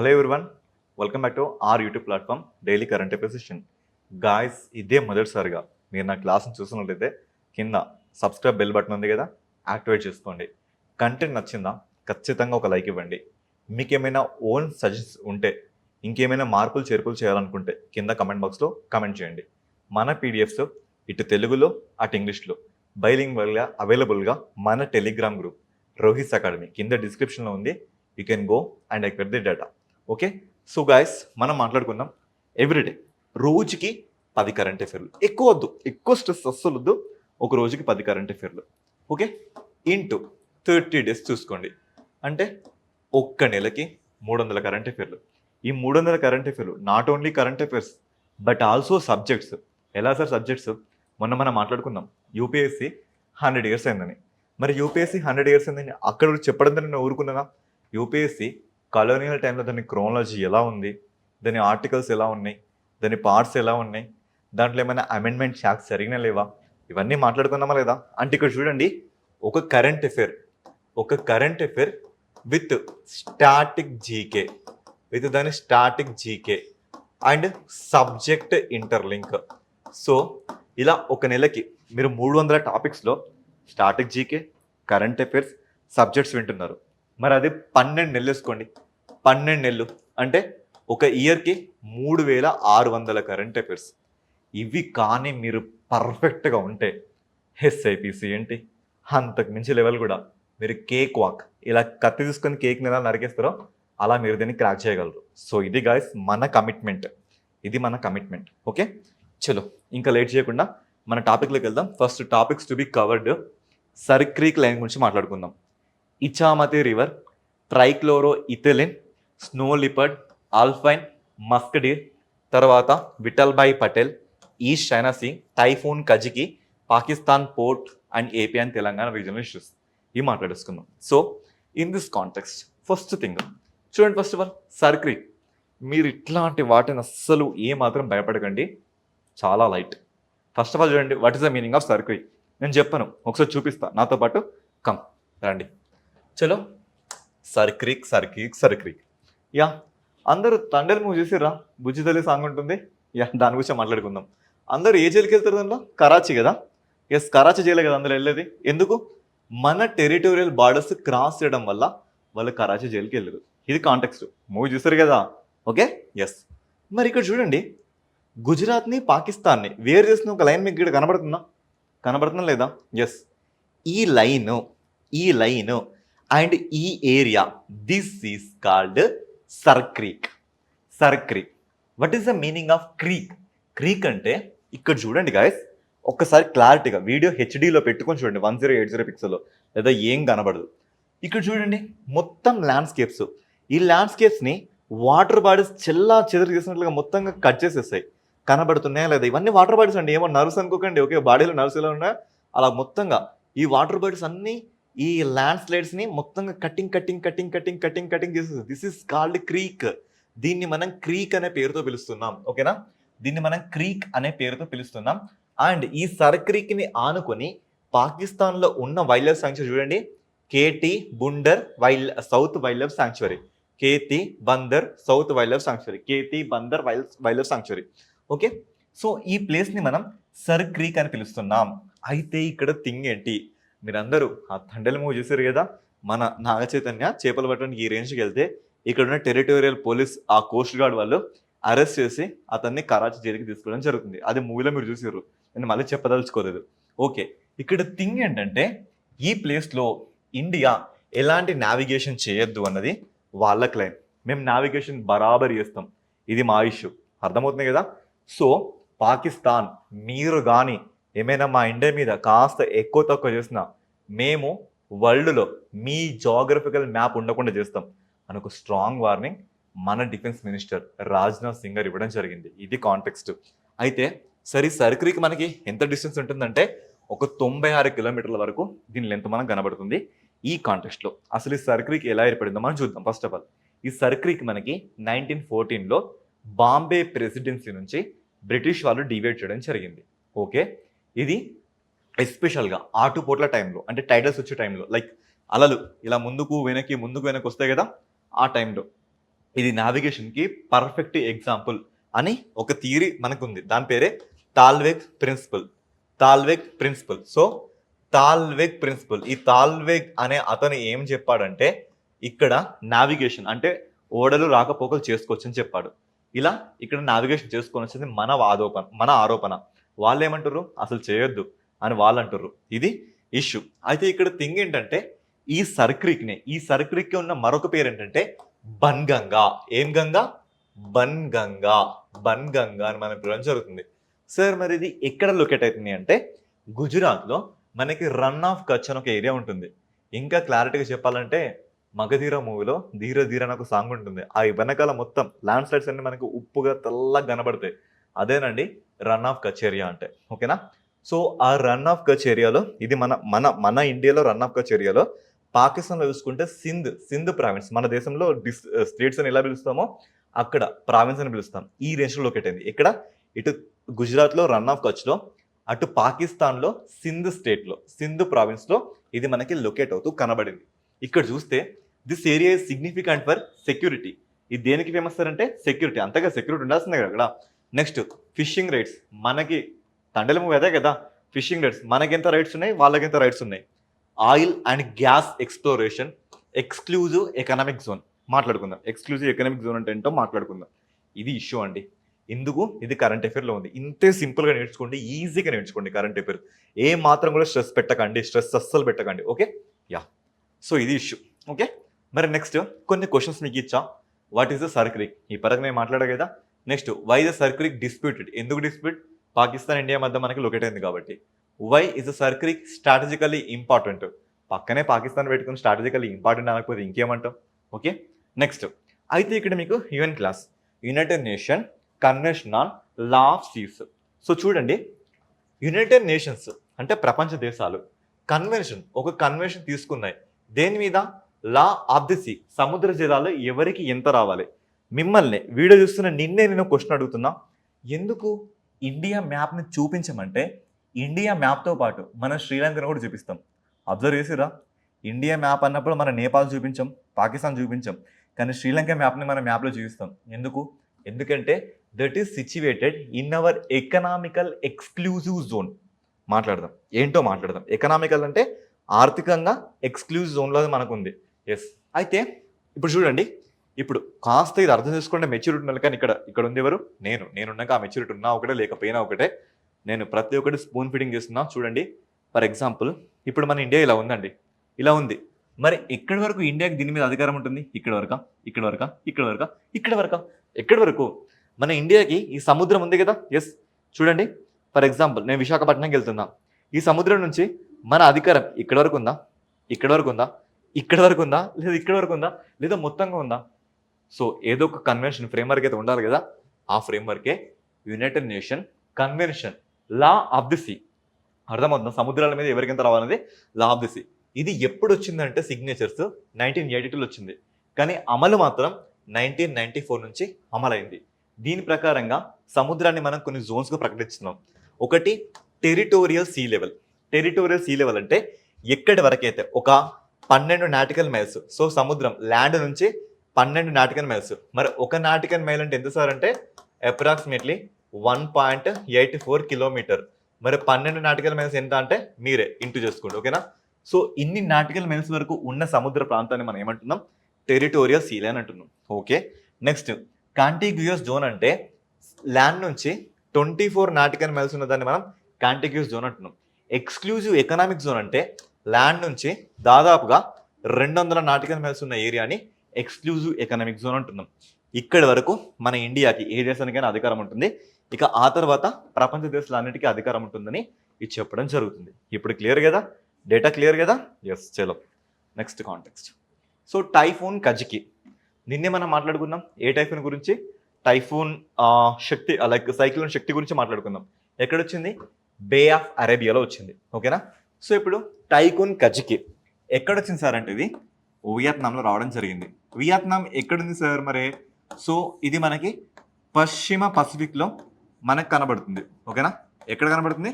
Hello everyone, welcome back to our YouTube platform daily current affairs session. Guys, ఇదే మొదటిసారిగా మీరు నా క్లాస్ని చూస్తున్నట్లయితే కింద సబ్స్క్రైబ్ బెల్ బటన్ ఉంది కదా, యాక్టివేట్ చేసుకోండి. కంటెంట్ నచ్చిందా ఖచ్చితంగా ఒక లైక్ ఇవ్వండి. మీకు ఏమైనా ఓన్ సజెషన్స్ ఉంటే, ఇంకేమైనా మార్పులు చేర్పులు చేయాలనుకుంటే కింద కమెంట్ బాక్స్లో కమెంట్ చేయండి. మన పీడిఎఫ్స్ ఇటు తెలుగులో అటు ఇంగ్లీష్లో బైలింగ్వల్గా అవైలబుల్గా మన టెలిగ్రామ్ గ్రూప్ రోహిత్ అకాడమీ కింద డిస్క్రిప్షన్లో ఉంది. You can go and acquire the data. Okay, so guys, మనం మాట్లాడుకుందాం. ఎవ్రీడే రోజుకి 10 కరెంట్ అఫైర్లు. ఎక్కువ వద్దు, ఎక్కువ స్ట్రెస్ అస్సలు వద్దు. ఒక రోజుకి 10 కరెంట్ అఫైర్లు. ఓకే, ఇంటూ 30 డేస్ చూసుకోండి. అంటే ఒక్క నెలకి 300 కరెంట్ అఫైర్లు. ఈ 300 కరెంట్ అఫైర్లు not only current affairs but also subjects. ఎలా సార్ సబ్జెక్ట్స్? మొన్న మనం మాట్లాడుకుందాం యూపీఎస్సీ 100 ఇయర్స్ అయిందని. మరి యూపీఎస్సీ 100 ఇయర్స్ అయిందని అక్కడ చెప్పడంతో నేను ఊరుకున్నానా? యూపీఎస్సీ కలోనియల్ టైంలో దాని క్రోనాలజీ ఎలా ఉంది, దాని ఆర్టికల్స్ ఎలా ఉన్నాయి, దాని పార్ట్స్ ఎలా ఉన్నాయి, దాంట్లో ఏమైనా అమెండ్మెంట్ యాక్ట్స్ జరిగినా లేవా, ఇవన్నీ మాట్లాడుకున్నామా లేదా? అంటే ఇక్కడ చూడండి, ఒక current affair with static GK, దాని static GK and subject interlink. So ఇలా ఒక నెలకి మీరు 300 టాపిక్స్లో static GK, current affairs, subjects వింటున్నారు. మరి అది 12 నెలలు వేసుకోండి. 12 నెలలు అంటే ఒక ఇయర్కి 3600 కరెంట్ అఫైర్స్. ఇవి కానీ మీరు పర్ఫెక్ట్గా ఉంటే ఎస్ఐపిసి ఏంటి, అంతకు మించి లెవెల్ కూడా మీరు కేక్ వాక్, ఇలా కత్తి తీసుకొని కేక్ని ఎలా నరికేస్తారో అలా మీరు దీన్ని క్రాక్ చేయగలరు. సో ఇది గాయస్ మన కమిట్మెంట్, ఓకే, చలో ఇంకా లేట్ చేయకుండా మన టాపిక్లోకి వెళ్దాం. First topics to be covered. Sir Creek line గురించి మాట్లాడుకుందాం. Ichamati river, trichloroethylene, snow leopard, alpine, musk deer, తర్వాత Vithalbhai Patel, east China sea, typhoon Kajiki, Pakistan port and AP and Telangana regional issues. ఇవి మాట్లాడేసుకుందాం. So in this context first thing చూడండి, first of all Sir Creek. మీరు ఇట్లాంటి వాటిని అస్సలు ఏమాత్రం భయపడకండి, చాలా లైట్. ఫస్ట్ ఆఫ్ ఆల్ చూడండి, what is the meaning of Sir Creek. నేను చెప్పను, ఒకసారి చూపిస్తా, నాతో పాటు కమ్ రండి. చలో, సర్క్రీక్. యా, అందరూ తండేల్ మూవీ చూసిర్రా? బుజ్జి తల్లి సాంగ్ ఉంటుంది. యా, దాని గురించి మాట్లాడుకుందాం. అందరూ ఏ జైలుకి వెళ్తారు దానిలో? కరాచీ కదా. ఎస్, కరాచీ జైలే కదా అందరూ వెళ్ళేది. ఎందుకు? మన టెరిటోరియల్ బార్డర్స్ క్రాస్ చేయడం వల్ల వాళ్ళు కరాచీ జైలుకి వెళ్ళరు. ఇది కాంటెక్స్ట్. మూవీ చూసారు కదా. Okay, yes. మరి ఇక్కడ చూడండి, గుజరాత్ని పాకిస్తాన్ని వేరు చేసిన ఒక లైన్ మీకు ఇక్కడ కనబడుతుందా లేదా? ఎస్, ఈ లైన్ అండ్ ఈ area, this is called Sir Creek. What is the meaning of creek అంటే ఇక్కడ చూడండి గాయస్, ఒక్కసారి క్లారిటీగా వీడియో హెచ్డీలో పెట్టుకొని చూడండి, 1080 పిక్సెల్లో, లేదా ఏం కనబడదు. ఇక్కడ చూడండి, మొత్తం ల్యాండ్స్కేప్స్. ఈ ల్యాండ్స్కేప్స్ని వాటర్ బాడీస్ చెదరు చేసినట్లుగా మొత్తంగా కట్ చేసేస్తాయి. కనబడుతున్నాయా లేదా? ఇవన్నీ వాటర్ బాడీస్ అండి, ఏమో నర్వ్స్ అనుకోకండి. ఓకే, బాడీలో నర్వ్స్ ఎలా ఉన్నాయో అలా మొత్తంగా ఈ వాటర్ బాడీస్ అన్నీ ఈ ల్యాండ్ స్లైడ్స్ని మొత్తంగా కటింగ్ చేసేది. This is called creek. దీన్ని మనం క్రీక్ అనే పేరుతో పిలుస్తున్నాం. ఓకేనా, దీన్ని మనం క్రీక్ అనే పేరుతో పిలుస్తున్నాం. అండ్ ఈ సర్క్రీక్ని ఆనుకొని పాకిస్తాన్లో ఉన్న వైల్డ్ లైఫ్ శాంక్చురీ చూడండి, Keti Bunder south wildlife sanctuary, Keti Bandar south wildlife sanctuary, Keti Bandar wildlife sanctuary. Okay, so ఈ ప్లేస్ని మనం సర్క్రీక్ అని పిలుస్తున్నాం. అయితే ఇక్కడ థింగ్ ఏంటి, మీరందరూ ఆ తండేల్ మూవీ చూసారు కదా, మన నాగ చైతన్య చేపలు పట్టడానికి ఈ రేంజ్కి వెళ్తే ఇక్కడ ఉన్న టెరిటోరియల్ పోలీస్, ఆ కోస్ట్ గార్డ్ వాళ్ళు అరెస్ట్ చేసి అతన్ని కరాచీ జైలుకి తీసుకోవడం జరుగుతుంది. అది మూవీలో మీరు చూసారు, నేను మళ్ళీ చెప్పదలుచుకోలేదు. ఓకే, ఇక్కడ థింగ్ ఏంటంటే ఈ ప్లేస్లో ఇండియా ఎలాంటి నావిగేషన్ చేయొద్దు అన్నది వాళ్ళ క్లెయిమ్. మేము నావిగేషన్ బరాబర్ చేస్తాం, ఇది మా ఇష్యూ. అర్థమవుతుంది కదా. సో పాకిస్తాన్ మీరు కానీ ఏమైనా మా ఇండియా మీద కాస్త ఎక్కువ తక్కువ చేసినా మేము వరల్డ్లో మీ జాగ్రఫికల్ మ్యాప్ ఉండకుండా చేస్తాం అని ఒక స్ట్రాంగ్ వార్నింగ్ మన డిఫెన్స్ మినిస్టర్ రాజ్నాథ్ సింగ్ గారు ఇవ్వడం జరిగింది. ఇది కాంటెక్స్ట్. అయితే సరే, సర్క్రీక్ మనకి ఎంత డిస్టెన్స్ ఉంటుందంటే ఒక 96 కిలోమీటర్ల వరకు దీని లెంత్ మనకు కనబడుతుంది. ఈ కాంటెక్స్ట్లో అసలు ఈ సర్క్రీక్ ఎలా ఏర్పడిందో మనం చూద్దాం. ఫస్ట్ ఆఫ్ ఆల్, ఈ సర్క్రీక్ మనకి 1914లో బాంబే ప్రెసిడెన్సీ నుంచి బ్రిటిష్ వాళ్ళు డివైడ్ చేయడం జరిగింది. ఓకే, ఇది ఎస్పెషల్గా ఆటుపోట్ల టైంలో, అంటే టైడల్స్ వచ్చే టైంలో, లైక్ అలలు ఇలా ముందుకు వెనక్కి వస్తాయి కదా, ఆ టైంలో ఇది నావిగేషన్కి పర్ఫెక్ట్ ఎగ్జాంపుల్ అని ఒక థియరీ మనకు ఉంది. దాని పేరే తాల్వేగ్ ప్రిన్సిపల్. తాల్వేగ్ ప్రిన్సిపల్. సో తాల్వేగ్ ప్రిన్సిపల్, ఈ తాల్వేగ్ అనే అతను ఏం చెప్పాడంటే ఇక్కడ నావిగేషన్ అంటే ఓడలు రాకపోకలు చేసుకోవచ్చు అని చెప్పాడు. ఇలా ఇక్కడ నావిగేషన్ చేసుకొని వచ్చేది మన ఆరోపణ. వాళ్ళు ఏమంటారు అసలు చేయొద్దు అని వాళ్ళు అంటారు. ఇది ఇష్యూ. అయితే ఇక్కడ థింగ్ ఏంటంటే ఈ సర్క్రిక్కి ఉన్న మరొక పేరు ఏంటంటే బన్గంగా. ఏం గంగా? బన్గంగా. బన్గంగా అని మనం పిలవడం జరుగుతుంది. సార్ మరి ఇది ఎక్కడ లొకేట్ అవుతుంది అంటే గుజరాత్లో మనకి రన్ ఆఫ్ కచ్ అని ఒక ఏరియా ఉంటుంది. ఇంకా క్లారిటీగా చెప్పాలంటే మగధీర మూవీలో ధీర ధీర అని ఒక సాంగ్ ఉంటుంది. ఆ వెనకాల మొత్తం ల్యాండ్ స్లైడ్స్ అన్ని మనకు ఉప్పుగా తెల్లగా కనబడతాయి. అదేనండి రన్ ఆఫ్ కచ్ ఏరియా అంటే. ఓకేనా? సో ఆ రన్ ఆఫ్ కచ్ ఏరియాలో ఇది మన మన మన ఇండియాలో రన్ ఆఫ్ కచ్ ఏరియాలో, పాకిస్తాన్లో చూసుకుంటే సింధ్ ప్రావిన్స్, మన దేశంలో స్టేట్స్ అని ఎలా పిలుస్తామో అక్కడ ప్రావిన్స్ అని పిలుస్తాం. ఈ రేంజ్లో లొకేట్ అయింది. ఇక్కడ ఇటు గుజరాత్లో రన్ ఆఫ్ కచ్లో, అటు పాకిస్తాన్లో సింధ్ ప్రావిన్స్లో ఇది మనకి లొకేట్ అవుతూ కనబడింది. ఇక్కడ చూస్తే this area is significant for security. ఇది దేనికి ఫేమస్ అంటే సెక్యూరిటీ. అంతగా సెక్యూరిటీ ఉండాల్సిందే కదా అక్కడ. Next fishing rights. మనకి తండల మూవీ అదే కదా, ఫిషింగ్ రైట్స్. మనకెంత రైట్స్ ఉన్నాయి, వాళ్ళకెంత రైట్స్ ఉన్నాయి. Oil and gas exploration, exclusive economic zone మాట్లాడుకుందాం. ఎక్స్క్లూజివ్ ఎకనామిక్ జోన్ అంటే ఏంటో మాట్లాడుకుందాం. ఇది ఇష్యూ అండి. ఎందుకు? ఇది కరెంట్ అఫేర్లో ఉంది. ఇంతే సింపుల్గా నేర్చుకోండి, ఈజీగా నేర్చుకోండి కరెంట్ అఫేర్. ఏ మాత్రం కూడా స్ట్రెస్ పెట్టకండి, స్ట్రెస్ అస్సలు పెట్టకండి. Okay yeah. సో ఇది ఇష్యూ. ఓకే, మరి నెక్స్ట్ కొన్ని క్వశ్చన్స్ మీకు ఇచ్చా. What is the Sir Creek? ఈ పరంగా నేను మాట్లాడా కదా. Next why the Sir Creek disputed? ఎందుకు డిస్ప్యూట్? పాకిస్తాన్ ఇండియా మధ్య మనకి లొకేట్ అయింది కాబట్టి. Why is the Sir Creek strategically important? పక్కనే పాకిస్తాన్ పెట్టుకుని స్ట్రాటజికల్లీ ఇంపార్టెంట్ అనకపోతే ఇంకేమంటాం? ఓకే, నెక్స్ట్ అయితే ఇక్కడ మీకు UN clause, United Nation Convention on law of seas. So చూడండి, యునైటెడ్ నేషన్స్ అంటే ప్రపంచ దేశాలు ఒక కన్వెన్షన్ తీసుకున్నాయి. దేని మీద? లా ఆఫ్ ది సీ, సముద్ర జలాలు ఎవరికి ఎంత రావాలి. మిమ్మల్ని వీడియో చూస్తున్న నిన్నే నేను క్వశ్చన్ అడుగుతున్నా. ఎందుకు ఇండియా మ్యాప్ని చూపించమంటే ఇండియా మ్యాప్తో పాటు మన శ్రీలంకను కూడా చూపిస్తాం. అబ్జర్వ్ చేసిరా? ఇండియా మ్యాప్ అన్నప్పుడు మన నేపాల్ చూపించాం, పాకిస్తాన్ చూపించాం, కానీ శ్రీలంక మ్యాప్ని మన మ్యాప్లో చూపిస్తాం. ఎందుకంటే that is situated in our economical exclusive zone. ఏంటో మాట్లాడదాం. ఎకనామికల్ అంటే ఆర్థికంగా ఎక్స్క్లూజివ్ జోన్లో మనకు ఉంది. ఎస్. అయితే ఇప్పుడు చూడండి, ఇప్పుడు కాస్త ఇది అర్థం చేసుకోండి. మెచ్యూరిటీ ఉండాలి. కానీ ఇక్కడ ఉంది ఎవరు? నేనున్నాక ఆ మెచ్యూరిటీ ఉన్నా ఒకటే, లేకపోయినా ఒకటే. నేను ప్రతి ఒక్కటి స్పూన్ ఫీడింగ్ చేస్తున్నా. చూడండి, ఫర్ ఎగ్జాంపుల్ ఇప్పుడు మన ఇండియా ఇలా ఉందండి, ఇలా ఉంది. మరి ఎక్కడి వరకు ఇండియాకి దీని మీద అధికారం ఉంటుంది? ఎక్కడి వరకు మన ఇండియాకి ఈ సముద్రం ఉంది కదా. ఎస్. చూడండి, ఫర్ ఎగ్జాంపుల్ నేను విశాఖపట్నంకి వెళ్తున్నా. ఈ సముద్రం నుంచి మన అధికారం ఇక్కడ వరకు ఉందా, లేదా ఇక్కడ వరకు ఉందా, లేదా మొత్తంగా ఉందా? సో ఏదో ఒక కన్వెన్షన్ ఫ్రేమ్వర్క్ అయితే ఉండాలి కదా. ఆ ఫ్రేమ్వర్కే United Nation Convention law of the sea. అర్థమవుతుందా? సముద్రాల మీద ఎవరికెంత రావాలనేది లా ఆఫ్ ది సీ. ఇది ఎప్పుడు వచ్చిందంటే సిగ్నేచర్స్ 1982లో వచ్చింది, కానీ అమలు మాత్రం 1994 నుంచి అమలైంది. దీని ప్రకారంగా సముద్రాన్ని మనం కొన్ని జోన్స్గా ప్రకటిస్తున్నాం. ఒకటి టెరిటోరియల్ సీ లెవెల్ అంటే ఎక్కడి వరకైతే ఒక 12 నాటికల్ మైల్స్. సో సముద్రం ల్యాండ్ నుంచి 12 నాటికల్ మైల్స్. మరి ఒక నాటికల్ మైల్ అంటే ఎంత సార్ అంటే అప్రాక్సిమేట్లీ 1.84 కిలోమీటర్. మరి 12 నాటికల్ మైల్స్ ఎంత అంటే మీరే ఇంటూ చేసుకోండి. ఓకేనా? సో ఇన్ని నాటికల్ మైల్స్ వరకు ఉన్న సముద్ర ప్రాంతాన్ని మనం ఏమంటున్నాం? టెరిటోరియల్ సీ లైన్ అంటున్నాం. ఓకే, నెక్స్ట్ కాంటిగ్యూయస్ జోన్ అంటే ల్యాండ్ నుంచి 24 నాటికల్ మైల్స్ ఉన్నదాన్ని మనం కాంటిగ్యూయస్ జోన్ అంటున్నాం. ఎక్స్క్లూజివ్ ఎకనామిక్ జోన్ అంటే ల్యాండ్ నుంచి దాదాపుగా 200 నాటికల్ మైల్స్ ఉన్న ఏరియాని ఎక్స్క్లూజివ్ ఎకనామిక్ జోన్ అంటున్నాం. ఇక్కడి వరకు మన ఇండియాకి ఏ దేశానికైనా అధికారం ఉంటుంది. ఇక ఆ తర్వాత ప్రపంచ దేశాలన్నిటికీ అధికారం ఉంటుందని ఇది చెప్పడం జరుగుతుంది. ఇప్పుడు క్లియర్ కదా? డేటా క్లియర్ కదా? ఎస్. చలో నెక్స్ట్ కాంటెక్స్ట్. సో టైఫూన్ కజికి నిన్నే మనం మాట్లాడుకుందాం. ఏ టైఫూన్ గురించి? టైఫూన్ శక్తి, లైక్ సైక్లోన్ శక్తి గురించి మాట్లాడుకుందాం. ఎక్కడొచ్చింది? బే ఆఫ్ అరేబియాలో వచ్చింది. ఓకేనా? సో ఇప్పుడు టైఫూన్ కజికి ఎక్కడొచ్చింది సార్ అంటే ఇది వియత్నాంలో రావడం జరిగింది. వియత్నాం ఎక్కడుంది సార్ మరి? సో ఇది మనకి పశ్చిమ పసిఫిక్లో మనకు కనబడుతుంది. ఓకేనా? ఎక్కడ కనబడుతుంది?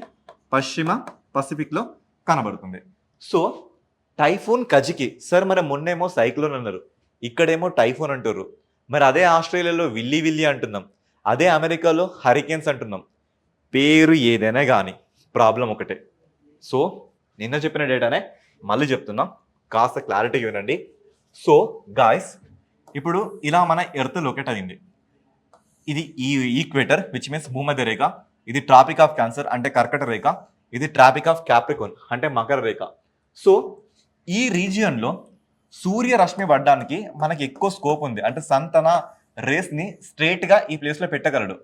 పశ్చిమ పసిఫిక్లో కనబడుతుంది. సో టైఫూన్ కజికి సార్, మరి మొన్నేమో సైక్లోన్ అన్నారు, ఇక్కడేమో టైఫూన్ అంటారు. మరి అదే ఆస్ట్రేలియాలో విల్లీ విల్లీ అంటున్నాం, అదే అమెరికాలో హరికేన్స్ అంటున్నాం. పేరు ఏదైనా కానీ ప్రాబ్లం ఒకటే. సో నిన్న చెప్పిన డేటానే మళ్ళీ చెప్తున్నా, కాస్త క్లారిటీ వినండి. సో గాయస్, ఇప్పుడు ఇలా మన ఎర్త్ లొకేట్ అయింది. ఇది ఈ ఈక్వేటర్ విచ్ మీన్స్ భూమధ్య రేఖ, ఇది ట్రాపిక్ ఆఫ్ క్యాన్సర్ అంటే కర్కట రేఖ, ఇది ట్రాపిక్ ఆఫ్ క్యాప్రికోన్ అంటే మకర రేఖ. సో ఈ రీజియన్లో సూర్యరశ్మి పడడానికి మనకి ఎక్కువ స్కోప్ ఉంది. అంటే సన్ తన రేస్ని స్ట్రేట్గా ఈ ప్లేస్లో పెట్టగలడు.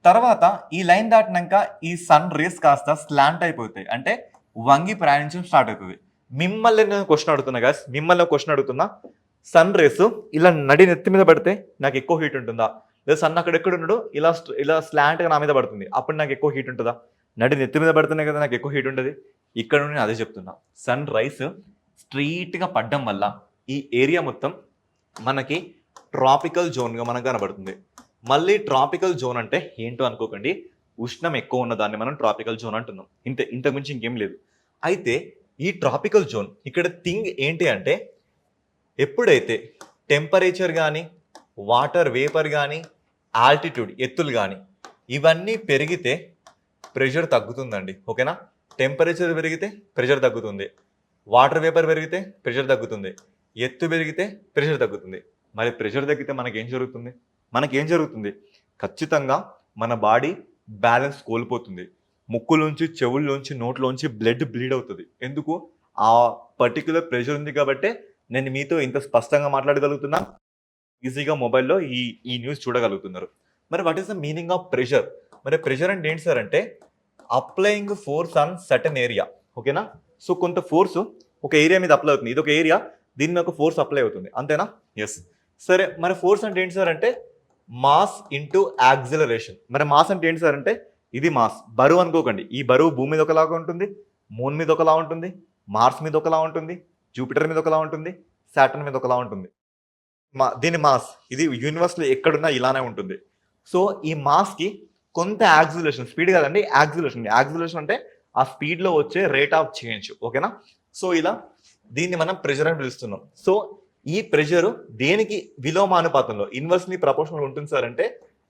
తర్వాత ఈ లైన్ దాటినాక ఈ సన్ రేస్ కాస్త స్లాంట్ అయిపోతాయి, అంటే వంగి ప్రయాణించడం స్టార్ట్ అవుతుంది. మిమ్మల్ని నేను క్వశ్చన్ అడుగుతున్నా గాయస్, మిమ్మల్ని క్వశ్చన్ అడుగుతున్నా, సన్ రేస్ ఇలా నడి నెత్తి మీద పడితే నాకు ఎక్కువ హీట్ ఉంటుందా, లేదా సన్ అక్కడ ఎక్కడ ఉన్నాడు ఇలా ఇలా స్లాంట్గా నా మీద పడుతుంది అప్పుడు నాకు ఎక్కువ హీట్ ఉంటుందా? నడి నెత్తి మీద పడుతున్నాయి కదా నాకు ఎక్కువ హీట్ ఉంటుంది. ఇక్కడ నుండి అదే చెప్తున్నా, సన్ రైస్ స్ట్రీట్గా పడ్డం వల్ల ఈ ఏరియా మొత్తం మనకి ట్రాపికల్ జోన్గా మనకు కనబడుతుంది. మళ్ళీ ట్రాపికల్ జోన్ అంటే ఏంటో అనుకోకండి, ఉష్ణం ఎక్కువ ఉన్న దాన్ని మనం ట్రాపికల్ జోన్ అంటున్నాం. ఇంతకుమించి ఇంకేం లేదు. అయితే ఈ ట్రాపికల్ జోన్ ఇక్కడ థింగ్ ఏంటి అంటే, ఎప్పుడైతే టెంపరేచర్ కానీ, వాటర్ వేపర్ కానీ, ఆల్టిట్యూడ్ ఎత్తులు కానీ ఇవన్నీ పెరిగితే ప్రెషర్ తగ్గుతుందండి. ఓకేనా? టెంపరేచర్ పెరిగితే ప్రెషర్ తగ్గుతుంది, వాటర్ వేపర్ పెరిగితే ప్రెషర్ తగ్గుతుంది, ఎత్తు పెరిగితే ప్రెషర్ తగ్గుతుంది. మరి ప్రెషర్ తగ్గితే మనకేం జరుగుతుంది? ఖచ్చితంగా మన బాడీ బ్యాలెన్స్ కోల్పోతుంది. ముక్కులోంచి, చెవుల్లోంచి, నోట్లోంచి బ్లడ్ బ్లీడ్ అవుతుంది. ఎందుకు? ఆ పర్టికులర్ ప్రెషర్ ఉంది కాబట్టి నేను మీతో ఇంత స్పష్టంగా మాట్లాడగలుగుతున్నా, ఈజీగా మొబైల్లో ఈ న్యూస్ చూడగలుగుతున్నారు. మరి what is the meaning of pressure? మరి ప్రెషర్ అంటే ఏంటి సార్ అంటే, applying force on certain area. ఓకేనా? సో కొంత ఫోర్స్ ఒక ఏరియా మీద అప్లై అవుతుంది. ఇది ఒక ఏరియా, దీని మీద ఒక ఫోర్స్ అప్లై అవుతుంది, అంతేనా? ఎస్. సరే, మరి ఫోర్స్ అంటే ఏంటి సార్ అంటే మాస్ ఇంటూ యాక్సిలరేషన్. మరి మాస్ అంటే ఏంటి సార్ అంటే, ఇది మాస్, బరువు అనుకోకండి. ఈ బరువు భూమి మీద ఒకలాగా ఉంటుంది, మూన్ మీద ఒకలా ఉంటుంది, మార్స్ మీద ఒకలా ఉంటుంది, జూపిటర్ మీద ఒకలా ఉంటుంది, సాటర్న్ మీద ఒకలా ఉంటుంది. దీని మాస్, ఇది యూనివర్స్లో ఎక్కడున్నా ఇలానే ఉంటుంది. సో ఈ మాస్కి కొంత యాక్సిలరేషన్, స్పీడ్ కాదండి, యాక్సిలరేషన్ అంటే ఆ స్పీడ్లో వచ్చే రేట్ ఆఫ్ చేంజ్. ఓకేనా? సో ఇలా దీన్ని మనం ప్రెషర్ అని పిలుస్తున్నాం. సో ఈ ప్రెషర్ దేనికి విలోమానుపాతంలో, ఇన్వర్స్లీ ప్రపోర్షనల్ ఉంటుంది సార్ అంటే,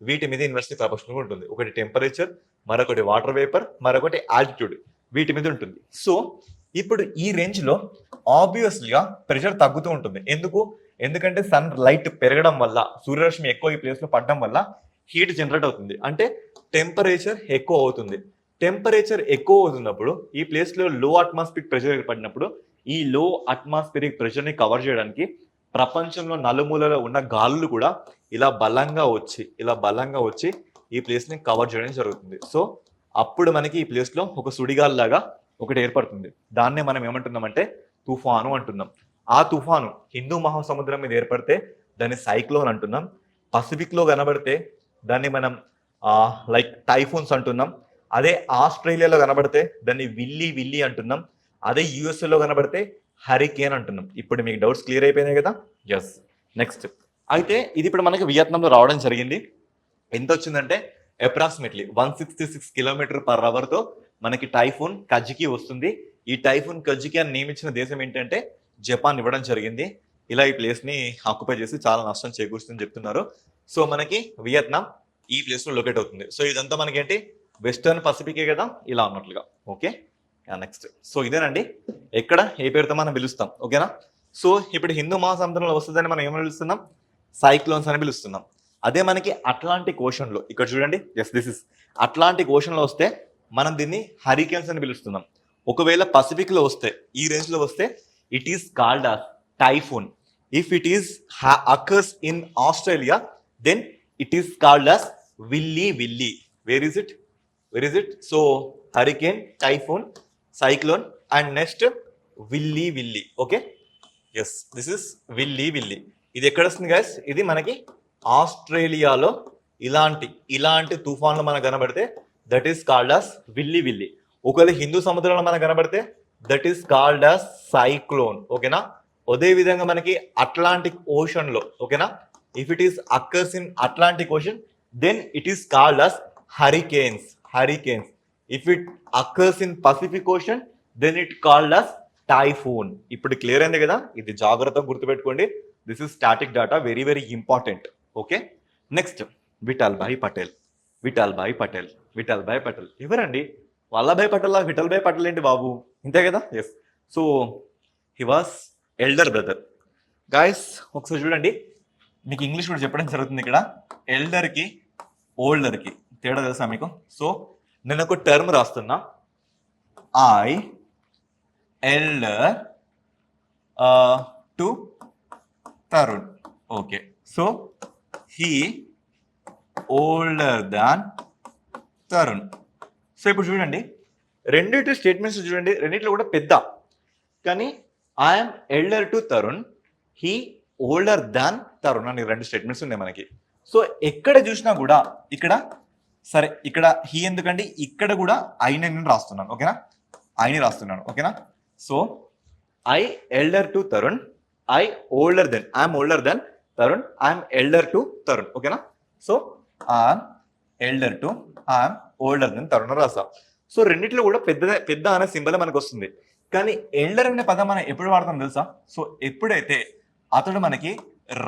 వీటి మీద ఇన్వర్స్లీ ప్రపోర్షనల్ ఉంటుంది. ఒకటి టెంపరేచర్, మరొకటి వాటర్ వేపర్, మరొకటి ఆల్టిట్యూడ్, వీటి మీద ఉంటుంది. సో ఇప్పుడు ఈ రేంజ్లో ఆబ్వియస్లీగా ప్రెషర్ తగ్గుతూ ఉంటుంది. ఎందుకంటే సన్ లైట్ పెరగడం వల్ల, సూర్యరశ్మి ఎక్కువ ఈ ప్లేస్లో పడడం వల్ల హీట్ జనరేట్ అవుతుంది, అంటే టెంపరేచర్ ఎక్కువ అవుతుంది. టెంపరేచర్ ఎక్కువ అవుతున్నప్పుడు ఈ ప్లేస్లో లో అట్మాస్ఫిరిక్ ప్రెషర్ ఏర్పడినప్పుడు ఈ లో అట్మాస్ఫిరిక్ ప్రెషర్ని కవర్ చేయడానికి ప్రపంచంలో నలుమూలలో ఉన్న గాలులు కూడా ఇలా బలంగా వచ్చి ఈ ప్లేస్ని కవర్ చేయడం జరుగుతుంది. సో అప్పుడు మనకి ఈ ప్లేస్లో ఒక సుడిగాలి లాగా ఒకటి ఏర్పడుతుంది. దాన్నే మనం ఏమంటున్నామంటే తుఫాను అంటున్నాం. ఆ తుఫాను హిందూ మహాసముద్రం మీద ఏర్పడితే దాన్ని సైక్లోన్ అంటున్నాం. పసిఫిక్లో కనబడితే దాన్ని మనం లైక్ టైఫూన్స్ అంటున్నాం. అదే ఆస్ట్రేలియాలో కనబడితే దాన్ని విల్లీ అంటున్నాం. అదే యుఎస్ఏలో కనబడితే హరికేన్ అంటున్నాం. ఇప్పుడు మీకు డౌట్స్ క్లియర్ అయిపోయినాయి కదా? ఎస్. నెక్స్ట్ అయితే ఇది ఇప్పుడు మనకి వియత్నాంలో రావడం జరిగింది. ఎంత వచ్చిందంటే అప్రాక్సిమేట్లీ 166 km/hతో మనకి టైఫూన్ కజికి వస్తుంది. ఈ టైఫూన్ కజికి అని నియమించిన దేశం ఏంటంటే జపాన్ ఇవ్వడం జరిగింది. ఇలా ఈ ప్లేస్ని ఆక్యుపై చేసి చాలా నష్టం చేకూరుస్తుందని చెప్తున్నారు. సో మనకి వియత్నాం ఈ ప్లేస్లో లొకేట్ అవుతుంది. సో ఇదంతా మనకి ఏంటి, వెస్టర్న్ పసిఫికే కదా, ఇలా ఉన్నట్లుగా. Okay, next. సో ఇదేనండి ఎక్కడ ఏ పేరుతో మనం పిలుస్తాం. ఓకేనా? సో ఇప్పుడు హిందూ మహాసముద్రంలో వస్తుందని మనం ఏమని పిలుస్తున్నాం? సైక్లోన్స్ అని పిలుస్తున్నాం. అదే మనకి అట్లాంటిక్ ఓషన్లో, ఇక్కడ చూడండి, ఎస్ దిస్ ఇస్ అట్లాంటిక్ ఓషన్లో వస్తే మనం దీన్ని హరికేన్స్ అని పిలుస్తున్నాం. ఒకవేళ పసిఫిక్లో వస్తే, ఈ రేంజ్లో వస్తే, it is called as typhoon. If it is occurs in Australia, then it is called as willy. Where is it? So hurricane, typhoon, cyclone, and next willy. Okay, yes, this is willy. ఇది ఎక్కడ వస్తుంది guys? ఇది మనకి ఆస్ట్రేలియాలో ఇలాంటి తుఫాన్లు మనకు కనబడితే that is called as willy. ఒకవేళ హిందూ సముద్రంలో మనకు కనబడితే that is called as cyclone. ఓకేనా? అదే విధంగా మనకి అట్లాంటిక్ ఓషన్ లో, ఓకేనా, if it is occurs in Atlantic Ocean then it is called as hurricanes. If it occurs in Pacific Ocean then it called as typhoon. ఇప్పుడు clear అయింది కదా? ఇది జాగ్రత్తగా గుర్తుపెట్టుకోండి. This is static data, very important. Okay. Next Vithalbhai Patel. Vithalbhai Patel. Vithalbhai Patel ఎవరండి? వల్లభాయ్ పటేల్ విఠల్భాయ్ పటేల్ ఏంటి బాబు? ఇంతే కదా? Yes. So he was elder brother. Guys ఒకసారి చూడండి, మీకు ఇంగ్లీష్ కూడా చెప్పడం జరుగుతుంది ఇక్కడ. ఎల్డర్కి ఓల్డర్కి తేడా తెలుసా మీకు? సో నేను ఒక టర్మ్ రాస్తున్నా, I elder to Tarun. Okay. So he older than Tarun. So ఇప్పుడు చూడండి, రెండిటి స్టేట్మెంట్స్ చూడండి, రెండిట్లో కూడా పెద్ద. కానీ I'm elder to Tarun, he older than Tarun అని రెండు స్టేట్మెంట్స్ ఉన్నాయి మనకి. సో ఎక్కడ చూసినా కూడా ఇక్కడ సరే, ఇక్కడ హీ ఎందుకండి, ఇక్కడ కూడా ఐని నేను రాస్తున్నాను. ఓకేనా? ఐని రాస్తున్నాను. ఓకేనా? So I elder to Tarun, I older than, I'm older than Tarun, I'm elder to Tarun. ఓకేనా? So I'm elder to, I'm older than Tarun రాసా. సో రెండిట్లో కూడా పెద్ద అనే సింబల్ మనకు వస్తుంది. కానీ ఎల్డర్ అనే పదం మనం ఎప్పుడు వాడతాం తెలుసా? సో ఎప్పుడైతే అతడు మనకి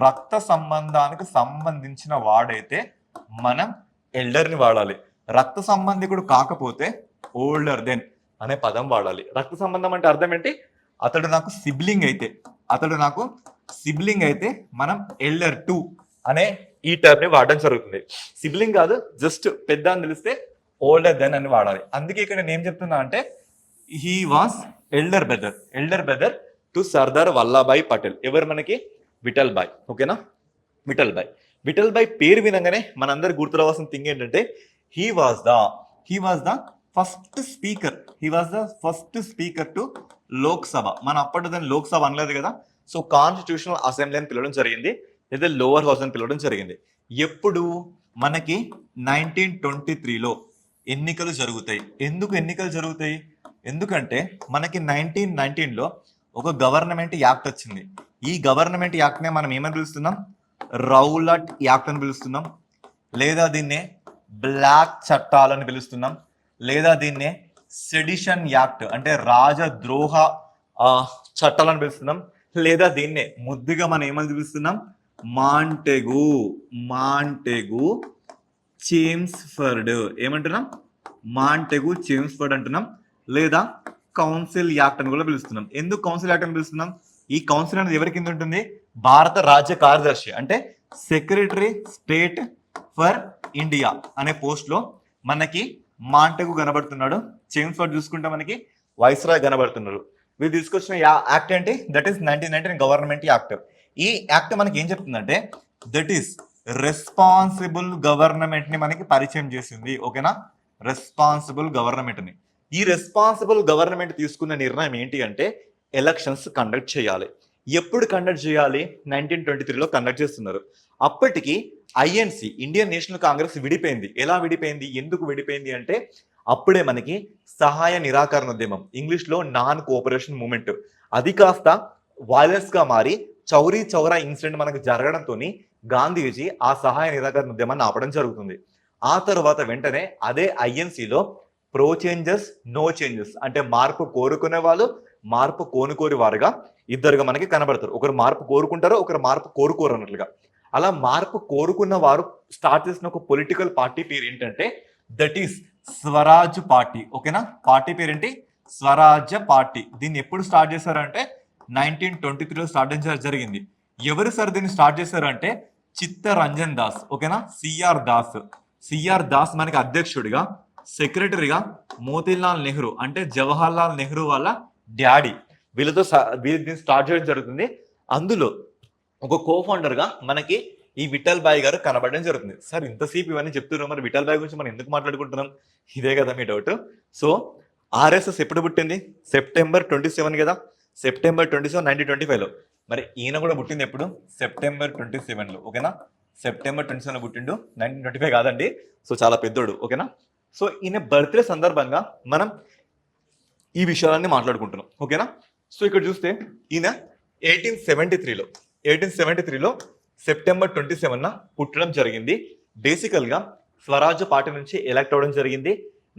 రక్త సంబంధానికి సంబంధించిన వాడైతే మనం ఎల్డర్ని వాడాలి. రక్త సంబంధికుడు కాకపోతే ఓల్డర్ దెన్ అనే పదం వాడాలి. రక్త సంబంధం అంటే అర్థం ఏంటి? అతడు నాకు సిబ్లింగ్ అయితే మనం ఎల్డర్ టు అనే ఈ టర్మ్ ని వాడడం జరుగుతుంది. సిబ్లింగ్ కాదు, జస్ట్ పెద్ద అని తెలిస్తే ఓల్డర్ దెన్ అని వాడాలి. అందుకే ఇక్కడ నేను ఏం చెప్తున్నా అంటే he was elder brother to Sardar Vallabhbhai Patel. ఎవరు మనకి? విఠల్ భాయ్. ఓకేనా? విఠల్ భాయ్ పేరు వినంగానే మనందరి గుర్తు రావాల్సిన థింగ్ ఏంటంటే he was the first speaker to Lok Sabha. మన అప్పటి దాన్ని లోక్సభ అనలేదు కదా. సో కాన్స్టిట్యూషనల్ అసెంబ్లీ అని పిలవడం జరిగింది, లేదా లోవర్ హౌస్ అని పిలవడం జరిగింది. ఎప్పుడు? మనకి 1923లో ఎన్నికలు జరుగుతాయి. ఎందుకు ఎన్నికలు జరుగుతాయి? ఎందుకంటే మనకి 1919లో ఒక గవర్నమెంట్ యాక్ట్ వచ్చింది. ఈ గవర్నమెంట్ యాక్ట్ నే మనం ఏమని పిలుస్తున్నాం? రౌలట్ యాక్ట్ అని పిలుస్తున్నాం, లేదా దీన్నే బ్లాక్ చట్టాలని పిలుస్తున్నాం, లేదా దీన్నే సెడిషన్ యాక్ట్ అంటే రాజద్రోహ చట్టాలని పిలుస్తున్నాం, లేదా దీన్నే ముద్దుగా మనం ఏమని పిలుస్తున్నాం? మాంటెగు చేమ్స్ఫర్డ్. ఏమంటున్నాం? మాంటెగు చేమ్స్ఫర్డ్ అంటున్నాం, లేదా కౌన్సిల్ యాక్ట్ అని కూడా పిలుస్తున్నాం. ఎందుకు కౌన్సిల్ యాక్ట్ అని పిలుస్తున్నాం? ఈ కౌన్సిల్ అనేది ఎవరి కింద ఉంటుంది? భారత రాజ్య కార్యదర్శి అంటే సెక్రటరీ స్టేట్ ఫర్ ఇండియా అనే పోస్ట్ లో మనకి మాంటెగు కనబడుతున్నాడు. చేమ్స్ఫర్డ్ చూసుకుంటే మనకి వైస్రాయ్ కనబడుతున్నారు. వీళ్ళు తీసుకొచ్చిన యాక్ట్ ఏంటి? That is 1919 government act. ఈ యాక్ట్ మనకి ఏం చెప్తుందంటే దట్ ఈస్ రెస్పాన్సిబుల్ గవర్నమెంట్ ని మనకి పరిచయం చేసింది. ఓకేనా? రెస్పాన్సిబుల్ గవర్నమెంట్ ని. ఈ రెస్పాన్సిబుల్ గవర్నమెంట్ తీసుకున్న నిర్ణయం ఏంటి అంటే ఎలక్షన్స్ కండక్ట్ చేయాలి. ఎప్పుడు కండక్ట్ చేయాలి? 1923లో కండక్ట్ చేస్తున్నారు. అప్పటికి ఐఎన్సి, ఇండియన్ నేషనల్ కాంగ్రెస్ విడిపోయింది. ఎలా విడిపోయింది? ఎందుకు విడిపోయింది అంటే అప్పుడే మనకి సహాయ నిరాకరణ ఉద్యమం, ఇంగ్లీష్ లో నాన్ కోఆపరేషన్ మూవ్మెంట్, అది కాస్త వైలెన్స్ గా మారి చౌరీ చౌరా ఇన్సిడెంట్ మనకు జరగడంతో గాంధీజీ ఆ సహాయ నిరాకరణ ఉద్యమాన్ని ఆపడం జరుగుతుంది. ఆ తర్వాత వెంటనే అదే ఐఎన్సిలో ప్రో చేంజెస్, నో చేంజెస్ అంటే మార్పు కోరుకునే వాళ్ళు, మార్పు కోరుకోని వారుగా ఇద్దరుగా మనకి కనబడతారు. ఒకరు మార్పు కోరుకుంటారు, ఒకరు మార్పు కోరుకోరు అన్నట్లుగా. అలా మార్పు కోరుకున్న వారు స్టార్ట్ చేసిన ఒక పొలిటికల్ పార్టీ పేరు ఏంటంటే దట్ ఈస్ స్వరాజ్ పార్టీ. ఓకేనా? పార్టీ పేరు ఏంటి? స్వరాజ్య పార్టీ. దీన్ని ఎప్పుడు స్టార్ట్ చేశారంటే 1923లో స్టార్ట్ చేయడం జరిగింది. ఎవరు సార్ దీన్ని స్టార్ట్ చేశారంటే చిత్తరంజన్ దాస్. ఓకేనా? సిఆర్ దాస్ మనకి అధ్యక్షుడిగా, సెక్రటరీగా మోతీలాల్ నెహ్రూ అంటే జవహర్లాల్ నెహ్రూ వాళ్ళ డాడీ, వీళ్ళతో దీన్ని స్టార్ట్ చేయడం జరుగుతుంది. అందులో ఒక కోఫౌండర్ గా మనకి ఈ విఠల్ భాయ్ గారు కనబడడం జరుగుతుంది. సార్ ఇంతసేపు ఇవన్నీ చెప్తున్నారు, మరి విఠల్ భాయ్ గురించి మనం ఎందుకు మాట్లాడుకుంటున్నాం? ఇదే కదా మీ డౌట్. సో ఆర్ఎస్ఎస్ ఎప్పుడు పుట్టింది? September 27 కదా. September 27, 1925లో. మరి ఈయన కూడా పుట్టింది ఎప్పుడు? September 27లో. ఓకేనా? September 27లో పుట్టిండు, 1925 కాదండి. సో చాలా పెద్దోడు. ఓకేనా? సో ఈయన బర్త్డే సందర్భంగా మనం ఈ విషయాలన్నీ మాట్లాడుకుంటున్నాం. ఓకేనా? సో ఇక్కడ చూస్తే ఈయన 1873లో September 27న పుట్టడం జరిగింది. బేసికల్ గా స్వరాజ్య పార్టీ నుంచి ఎలక్ట్ అవ్వడం జరిగింది.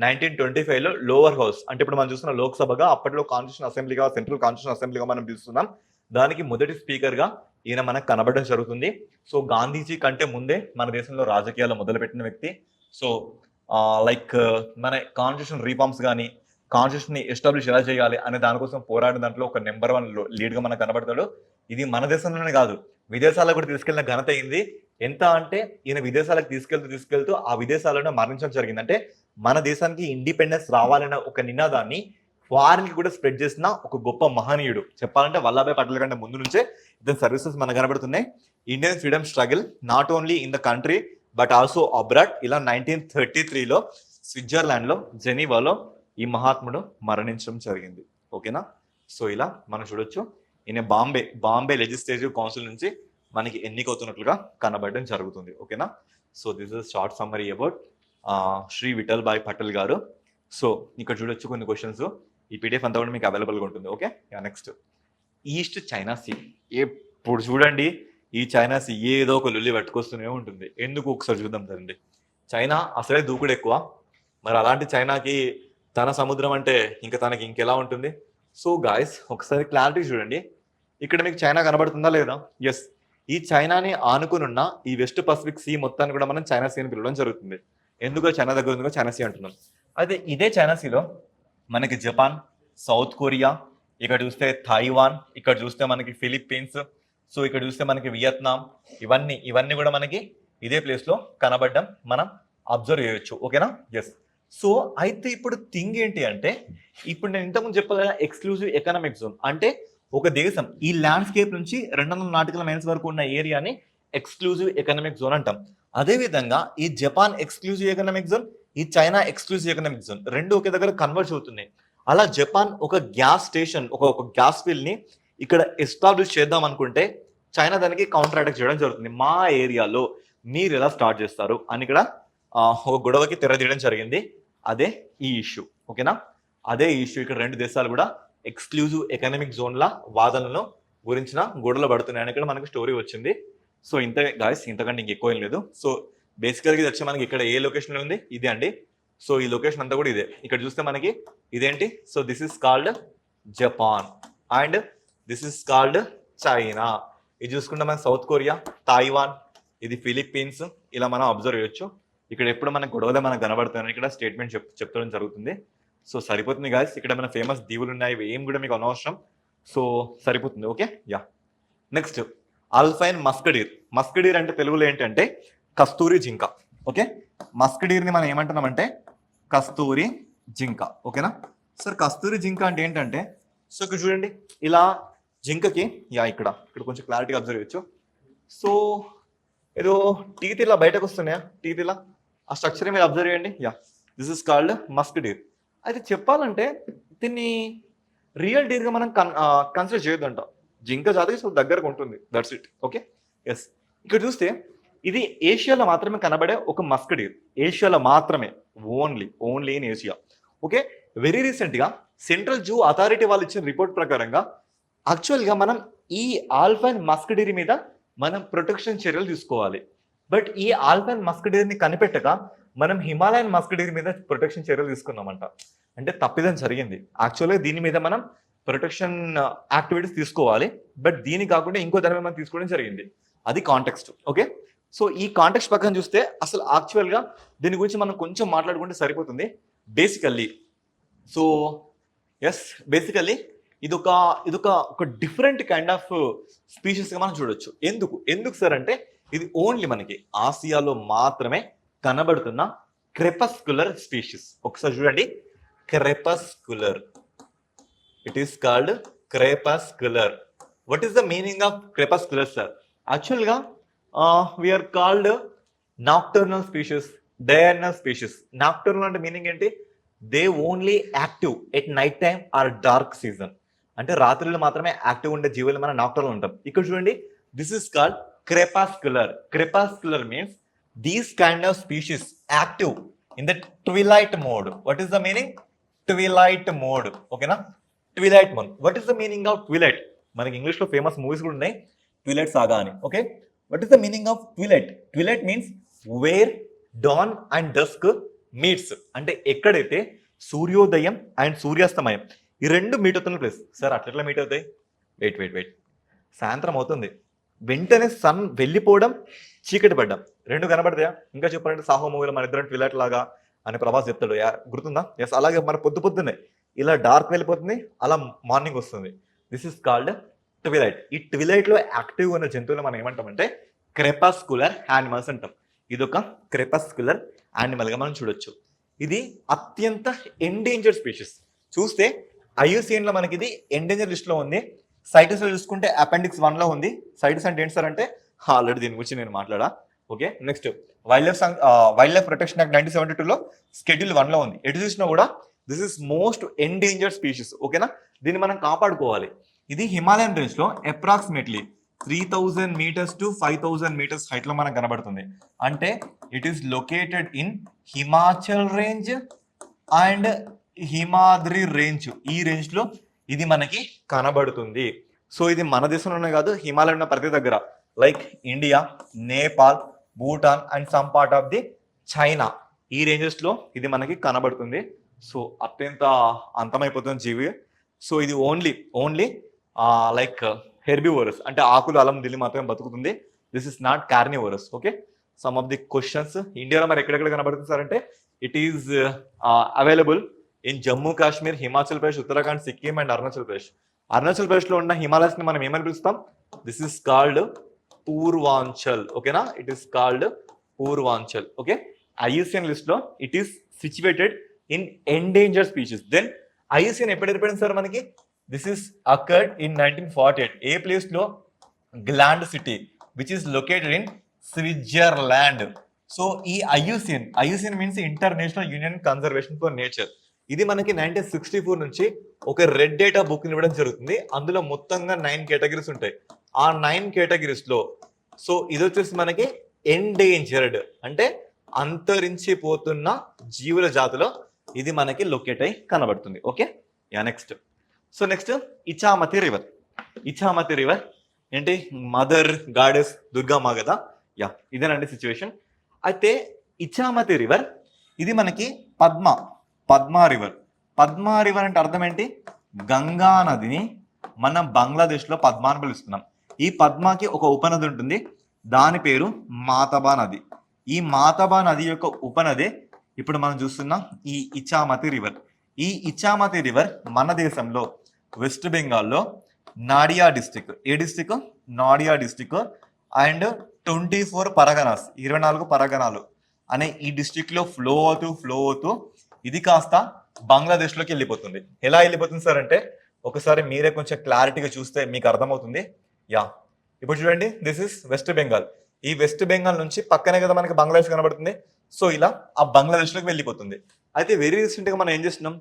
1925లో లోవర్ హౌస్, అంటే ఇప్పుడు మనం చూస్తున్న లోక్సభగా అప్పట్లో కాన్స్టిట్యూషన్ అసెంబ్లీగా, సెంట్రల్ కాన్స్టిట్యూషన్ అసెంబ్లీగా మనం పిలుస్తున్నాం. దానికి మొదటి స్పీకర్గా ఈయన మనకు కనబడడం జరుగుతుంది. సో గాంధీజీ కంటే ముందే మన దేశంలో రాజకీయాలు మొదలుపెట్టిన వ్యక్తి. సో లైక్ మన కాన్స్టిట్యూషన్ రీఫార్మ్స్ కానీ, కాన్స్టిట్యూషన్ ని ఎస్టాబ్లిష్ ఎలా చేయాలి అనే దానికోసం పోరాడిన దాంట్లో ఒక నెంబర్ 1 లీడ్గా మనకు కనబడతాడు. ఇది మన దేశంలోనే కాదు, విదేశాలకు కూడా తీసుకెళ్లిన ఘనత అయింది. ఎంత అంటే ఈయన విదేశాలకు తీసుకెళ్తూ ఆ విదేశాలను మరణించడం జరిగింది. అంటే మన దేశానికి ఇండిపెండెన్స్ రావాలన్న ఒక నినాదాన్ని ఫారిన్ కి కూడా స్ప్రెడ్ చేసిన ఒక గొప్ప మహనీయుడు. చెప్పాలంటే వల్లభాయ్ పటేల్ కంటే ముందు నుంచే ఇతని సర్వీసెస్ మనకు కనబడుతున్నాయి. Indian freedom struggle not only in the country but also abroad. ఇలా 1933లో స్విట్జర్లాండ్ లో జెనీవాలో ఈ మహాత్ముడు మరణించడం జరిగింది. ఓకేనా? సో ఇలా మనం చూడొచ్చు ఈయన బాంబే లెజిస్లేటివ్ కౌన్సిల్ నుంచి మనకి ఎన్నికవుతున్నట్లుగా కనబడడం జరుగుతుంది. ఓకేనా? So this is short summary about Shri Vithal Bhai Patel garu. So ఇక్కడ చూడొచ్చు కొన్ని క్వశ్చన్స్. ఈ పీడిఎఫ్ అంతా కూడా మీకు అవైలబుల్గా ఉంటుంది. Okay, next East China Sea. ఎప్పుడు చూడండి ఈ చైనా సీ ఏదో ఒక లుల్లి పట్టుకొస్తూనే ఉంటుంది. ఎందుకు ఒకసారి చూద్దాం రండి. చైనా అసలే దూకుడు ఎక్కువ, మరి అలాంటి చైనాకి తన సముద్రం అంటే ఇంకా తనకి ఇంకెలా ఉంటుంది? సో గాయస్ ఒకసారి క్లారిటీ చూడండి. ఇక్కడ మీకు చైనా కనబడుతుందా లేదా? ఎస్, ఈ చైనాని ఆనుకునున్న ఈ వెస్ట్ పసిఫిక్ సీ మొత్తాన్ని కూడా మనం చైనా సీ అని పిలవడం జరుగుతుంది. ఎందుకో చైనా దగ్గర ఉందో చైనా సీ అంటున్నాం. అయితే ఇదే చైనా సీలో మనకి జపాన్, సౌత్ కొరియా, ఇక్కడ చూస్తే థాయివాన్, ఇక్కడ చూస్తే మనకి ఫిలిప్పీన్స్, సో ఇక్కడ చూస్తే మనకి వియత్నాం, ఇవన్నీ కూడా మనకి ఇదే ప్లేస్లో కనబడడం మనం అబ్జర్వ్ చేయొచ్చు. ఓకేనా? ఎస్. సో అయితే ఇప్పుడు థింగ్ ఏంటి అంటే, ఇప్పుడు నేను ఇంతకుముందు చెప్పాలి కదా ఎక్స్క్లూజివ్ ఎకనామిక్ జోన్ అంటే ఒక దేశం ఈ ల్యాండ్స్కేప్ నుంచి 200 నాటికల్ మైల్స్ వరకు ఉన్న ఏరియాని ఎక్స్క్లూజివ్ ఎకనామిక్ జోన్ అంటాం. అదేవిధంగా ఈ జపాన్ ఎక్స్క్లూజివ్ ఎకనామిక్ జోన్, ఈ చైనా ఎక్స్క్లూజివ్ ఎకనామిక్ జోన్ రెండు ఒకే దగ్గర కన్వర్జ్ అవుతున్నాయి. అలా జపాన్ ఒక గ్యాస్ స్టేషన్, ఒక గ్యాస్ ఫీల్డ్ ని ఇక్కడ ఎస్టాబ్లిష్ చేద్దాం అనుకుంటే చైనా దానికి కౌంటర్ అటాక్ చేయడం జరుగుతుంది. మా ఏరియాలో మీరు ఎలా స్టార్ట్ చేస్తారు అని ఇక్కడ ఒక గొడవకి తెరదీయడం జరిగింది. అదే ఈ ఇష్యూ. ఓకేనా? అదే ఇష్యూ. ఇక్కడ రెండు దేశాలు కూడా ఎక్స్క్లూజివ్ ఎకనామిక్ జోన్ల వాదనలను గురించిన గొడవలు పడుతున్నాయని ఇక్కడ మనకు స్టోరీ వచ్చింది. సో ఇంత గాయస్, ఇంతకంటే ఇంకెక్కువ ఏం లేదు. సో బేసికల్గా ఇది వచ్చి మనకి ఇక్కడ ఏ లొకేషన్లో ఉంది ఇదే అండి. సో ఈ లొకేషన్ అంతా కూడా ఇదే. ఇక్కడ చూస్తే మనకి ఇదేంటి? So this is called Japan and this is called China. ఇది చూసుకుంటే మన సౌత్ కొరియా, తాయివాన్, ఇది ఫిలిప్పీన్స్, ఇలా మనం అబ్జర్వ్ చేయొచ్చు. ఇక్కడ ఎప్పుడు మనకు గొడవలే మనకు కనబడుతున్నాయి. ఇక్కడ స్టేట్మెంట్ చెప్తడం జరుగుతుంది. సో సరిపోతుంది గాయస్. ఇక్కడ మన ఫేమస్ దీవులు ఉన్నాయి, ఏం కూడా మీకు అనవసరం. సో సరిపోతుంది. Okay, ya. Next alpine musk deer. Musk deer అంటే తెలుగులో ఏంటంటే కస్తూరి జింక. ఓకే, మస్కడీర్ని మనం ఏమంటున్నామంటే కస్తూరి జింక. ఓకేనా సార్? కస్తూరి జింక అంటే ఏంటంటే, సో ఇక్కడ చూడండి ఇలా జింకకి ఇక్కడ కొంచెం క్లారిటీగా అబ్జర్వ్ చేయొచ్చు. సో ఏదో టీత్ ఇలా బయటకు వస్తున్నాయా, టీత్ ఇలా ఆ స్ట్రక్చర్ మీరు అబ్జర్వ్ చేయండి. This is called musk deer. అయితే చెప్పాలంటే దీన్ని రియల్ డీర్గా మనం కన్సిడర్ చేయొద్దంట. జింక జాతికి సో దగ్గరకు ఉంటుంది, దట్స్ ఇట్. Okay, yes. ఇక్కడ చూస్తే ఇది ఏషియాలో మాత్రమే కనబడే ఒక మస్కడీర్. ఏషియాలో మాత్రమే, only in Asia. Okay, very రీసెంట్గా సెంట్రల్ జూ అథారిటీ వాళ్ళు ఇచ్చిన రిపోర్ట్ ప్రకారంగా యాక్చువల్గా మనం ఈ ఆల్పైన్ మస్కడీర్ మీద మనం ప్రొటెక్షన్ చర్యలు తీసుకోవాలి. బట్ ఈ ఆల్పైన్ మస్కడీర్ని కనిపెట్టక మనం హిమాలయన్ మస్కడీర్ మీద ప్రొటెక్షన్ చర్యలు తీసుకున్నామంట. అంటే తప్పిదం జరిగింది. యాక్చువల్గా దీని మీద మనం ప్రొటెక్షన్ యాక్టివిటీస్ తీసుకోవాలి, బట్ దీని కాకుండా ఇంకో దాని మీద మనం తీసుకోవడం జరిగింది. అది కాంటెక్స్ట్. ఓకే, సో ఈ కాంటెక్స్ట్ పక్కన చూస్తే అసలు యాక్చువల్గా దీని గురించి మనం కొంచెం మాట్లాడుకుంటే సరిపోతుంది. బేసికల్లీ సో ఎస్, బేసికల్లీ ఇదొక డిఫరెంట్ కైండ్ ఆఫ్ స్పీషీస్గా మనం చూడొచ్చు. ఎందుకు సార్ అంటే ఇది ఓన్లీ మనకి ఆసియాలో మాత్రమే కనబడుతున్న క్రెపస్కులర్ స్పీషీస్. ఒకసారి చూడండి, crepuscular. It is called crepuscular. What is the meaning of crepuscular sir? యాక్చువల్గా we are called nocturnal species, diurnal species. Nocturnal అంటే మీనింగ్ ఏంటి? They only active at night time or dark season. అంటే రాత్రులు మాత్రమే active ఉండే జీవులు మనం నాక్టర్నల్ ఉంటాం. ఇక్కడ చూడండి, this is called crepuscular. Crepuscular means these kind of species active in the twilight mode. What is the meaning? Twilight mode. ఓకేనా? Twilight mode. What is the meaning of twilight? మనకి English లో famous movies కూడా ఉన్నాయి, Twilight Saga అని. Okay, what is the meaning of twilight? Twilight means where dawn and dusk meets అంటే ఎక్కడైతే సూర్యోదయం and సూర్యాస్తమయం ఈ రెండు మీట్ అవుతున్న ప్లేస్. సార్ అట్లా మీట్ అవుతాయి? వెయిట్ సాయంత్రం అవుతుంది, వెంటనే సన్ వెళ్ళిపోవడం, చీకటి పడ్డం, రెండు కనబడతాయా? ఇంకా చెప్పాలంటే సాహో మూవీలో మన ఇద్దరం ట్విలైట్ లాగా అని ప్రభాస్ చెప్తాడు, గుర్తుందా? ఎస్, అలాగే మన పొద్దున్నే ఇలా డార్క్ వెళ్ళిపోతుంది, అలా మార్నింగ్ వస్తుంది. This is called twilight. ఈ ట్విలైట్ లో యాక్టివ్ ఉన్న జంతువులు మనం ఏమంటామంటే క్రెపాస్కులర్ యానిమల్స్ అంటాం. ఇది ఒక క్రెపాస్కులర్ యానిమల్ గా మనం చూడొచ్చు. ఇది అత్యంత ఎండేంజర్డ్ స్పీషీస్. చూస్తే IUCN లో మనకి ఇది ఎండేంజర్ లిస్ట్ లో ఉంది. సైటస్ లో చూసుకుంటే అపెండిక్స్ 1 లో ఉంది. సైటస్ అంటే ఏంటి సార్ అంటే ఆల్రెడీ దీని గురించి నేను మాట్లాడా. Okay, next wild life protection act 1972 లో షెడ్యూల్ 1 లో ఉంది. ఎటు చూసినా కూడా this is most endangered species. ఓకేనా, దీన్ని మనం కాపాడుకోవాలి. ఇది హిమాలయన్ రేంజ్ లో approximately 3000 meters to 5000 meters height లో మనకు కనబడుతుంది. అంటే it is located in Himachal range and Himadri range. ఈ రేంజ్ లో ఇది మనకి కనబడుతుంది. సో ఇది మన దేశంలోనే కాదు, హిమాలయ ఉన్న ప్రతి దగ్గర like India, Nepal, Bhutan and some part of the China, ఈ రేంజెస్ లో ఇది మనకి కనబడుతుంది. సో అత్యంత అంతమైపోతున్న జీవి. సో ఇది ఓన్లీ లైక్ హెర్బివోరస్ అంటే ఆకులు అలం దిల్లి మాత్రమే బతుకుతుంది. This is not carnivorous. Okay, some of the questions ఇండియాలో మరి ఎక్కడెక్కడ కనబడుతుంది సార్ అంటే it is available in Jammu Kashmir, Himachal Pradesh, Uttarakhand, Sikkim and Arunachal Pradesh. Arunachal Pradesh లో ఉన్న హిమాలయస్ ని మనం ఏమని పిలుస్తాం? This is called Purvanchal. ఓకేనా, it is called Purvanchal. Okay, IUCN list లో it is situated in endangered species. Then IUCN ఎప్పుడు ఏర్పడింది సార్ మనకి? This is occurred in 1948. ఏ ప్లేస్ లో? Gland city which is located in Switzerland. So ఈ IUCN means International Union Conservation for Nature. ఇది మనకి 1964 నుంచి ఒక రెడ్ డేటా బుక్ ఇవ్వడం జరుగుతుంది. అందులో మొత్తంగా 9 కేటగిరీస్ ఉంటాయి. ఆ 9 కేటగిరీస్ లో సో ఇది వచ్చేసి మనకి ఎండేంజర్డ్ అంటే అంతరించిపోతున్న జీవుల జాతిలో ఇది మనకి లొకేట్ అయి కనబడుతుంది. Okay, next. So next Ichamati river ఏంటి? మదర్ గాడెస్ దుర్గమ్మ కదా. ఇదేనండి సిచ్యువేషన్. అయితే ఇచామతి రివర్ ఇది మనకి పద్మా రివర్ అంటే అర్థం ఏంటి? గంగా నదిని మనం బంగ్లాదేశ్ లో పద్మా అని పిలుస్తున్నాం. ఈ పద్మాకి ఒక ఉపనది ఉంటుంది, దాని పేరు మాతబా నది. ఈ మాతబా నది యొక్క ఉపనదే ఇప్పుడు మనం చూస్తున్న ఈ ఇచామతి రివర్. ఈ ఇచామతి రివర్ మన దేశంలో వెస్ట్ బెంగాల్లో Nadia district, A district? Nadia district and 24 Parganas, 24 పరగనాలు అనే ఈ డిస్టిక్ లో ఫ్లో అవుతూ ఇది కాస్త బంగ్లాదేశ్ లోకి వెళ్ళిపోతుంది. ఎలా వెళ్ళిపోతుంది సార్ అంటే ఒకసారి మీరే కొంచెం క్లారిటీగా చూస్తే మీకు అర్థమవుతుంది. ఇప్పుడు చూడండి, దిస్ ఇస్ వెస్ట్ బెంగాల్. ఈ వెస్ట్ బెంగాల్ నుంచి పక్కనే కదా మనకి బంగ్లాదేశ్ కనబడుతుంది. సో ఇలా ఆ బంగ్లాదేశ్ లోకి వెళ్ళిపోతుంది. అయితే వెరీ రీసెంట్ గా మనం ఏం చేస్తున్నాం?